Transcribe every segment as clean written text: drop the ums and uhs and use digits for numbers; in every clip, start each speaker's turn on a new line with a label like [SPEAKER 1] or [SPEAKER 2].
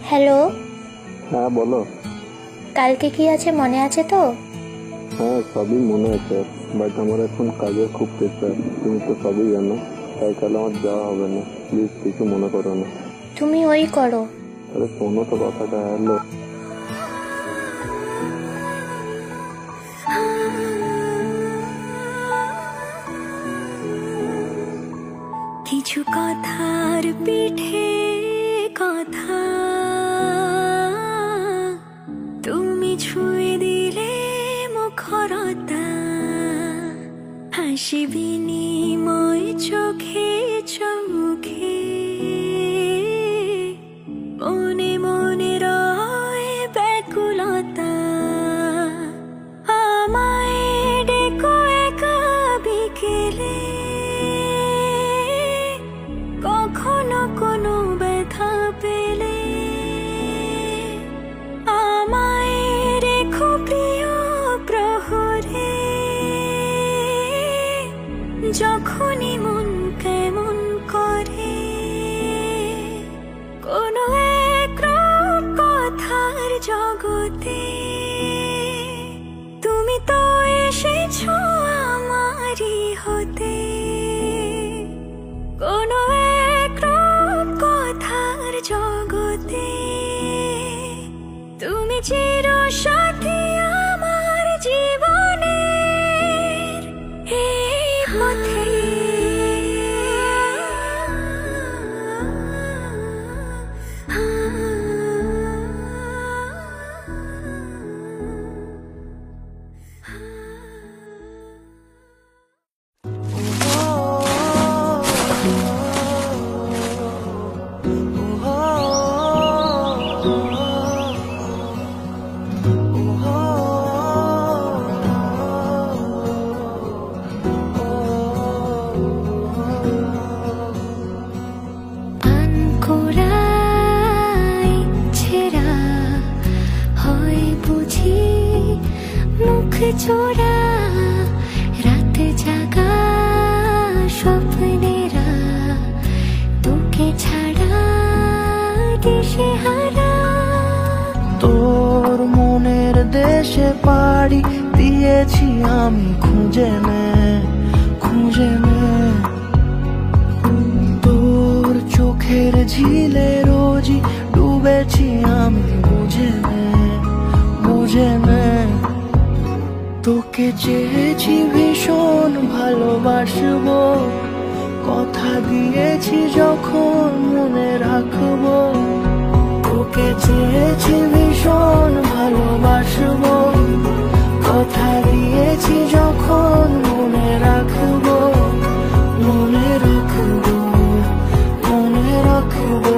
[SPEAKER 1] Hello.
[SPEAKER 2] হ্যাঁ বলো।
[SPEAKER 1] কালকে কি আছে মনে আছে তো?
[SPEAKER 2] হ্যাঁ সবই মনে আছে, বাট আমার এখন কাজের খুব প্রেশার, তুমি তো সবই জানো, তাই কাল আমার যাওয়া হবে না, প্লিজ কিছু মনে করো না।
[SPEAKER 1] তুমি ওই করো।
[SPEAKER 2] আরে শোনো তো কথাটা। হ্যালো।
[SPEAKER 3] কিছু কথার পিঠে কথা তুমি ছুঁয়ে দিলে মুখরতা, হাসি বিনিময় চোখে চোখে, মনে মনে রয় ব্যাকুলতা। আমায় ডেকো একা বিকেলে, কখনো কোনো ব্যথা পেলে, আমায় রেখো প্রিয় প্রহরে, যখনই মন কেমন করে। কোনো এক কথার জগতে তুমি তো এসেছো আমারই হতে। কোনো এক কথার জগতে তুমি চিরসাথী আমার জীবনের এই পথে। চোরা রাত জাগা স্বপ্নেরা, তোকে ছাড়া দেশে হারা।
[SPEAKER 4] তোর মনের দেশে পাড়ি দিয়েছি আমি, খুঁজে নে খুঁজে নে। তোর চোখের ঝিলে রোজই ডুবেছি আমি, বুঝে নে বুঝে নে। তোকে চেয়েছি ভীষণ ভালোবাসবো, কথা দিয়েছি যখন মনে রাখবো। তোকে চেয়েছি ভীষণ ভালোবাসবো, কথা দিয়েছি যখন মনে রাখবো। মনে রাখবো মনে রাখবো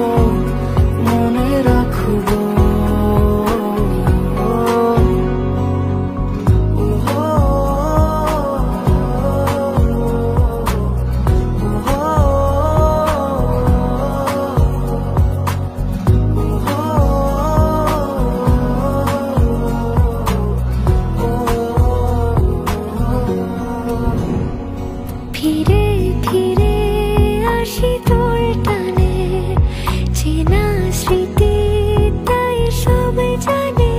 [SPEAKER 4] মনে রাখবো।
[SPEAKER 3] ফিরে ফিরে আসি তোর টানে, চেনা স্মৃতি তাই সব জানে।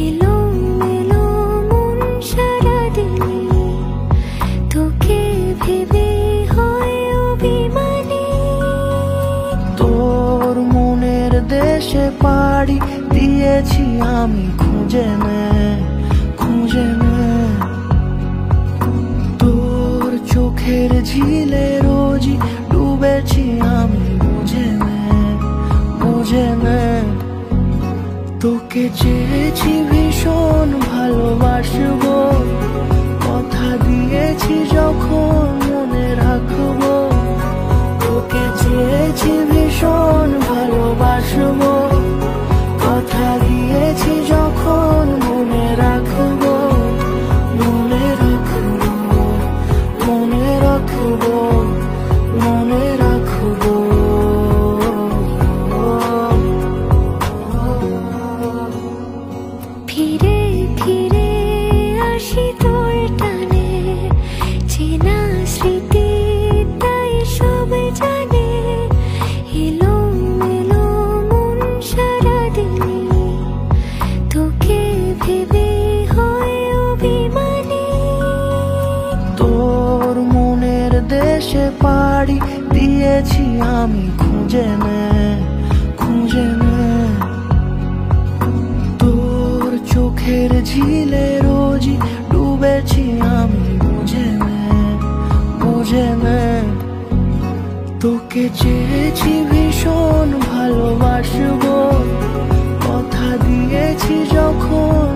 [SPEAKER 3] এলো এলো মন সারাদিনে, তোকে ভেবে হয় অভিমানী।
[SPEAKER 4] তোর মনের দেশে পাড়ি দিয়েছি আমি, খুঁজে নে খুঁজে নে। তোর চোখের ঝিলে রোজই ডুবেছি আমি, বুঝে নে বুঝে নে। তোকে চেয়েছি ভীষণ ভালোবাসবো, কথা দিয়েছি যখন মনে রাখবো। তোকে চেয়েছি ভীষণ ভালোবাসবো, কথা দিয়েছি যখন মনে রাখবো। মনে রাখবো মনে রাখবো মনে রাখবো।
[SPEAKER 3] ফিরে ফিরে আসি তোর টানে, চেনা স্মৃতি তাই সব জানে। এলো এলো মন
[SPEAKER 4] সে পাড়ি দিয়েছি আমি খুঁজে নে, খুঁজে নে। তোর চোখের ঝিলে রোজই ডুবেছি আমি, বুঝে নে, বুঝে নে। তোকে চেয়েছি ভীষণ ভালোবাসবো, কথা দিয়েছি যখন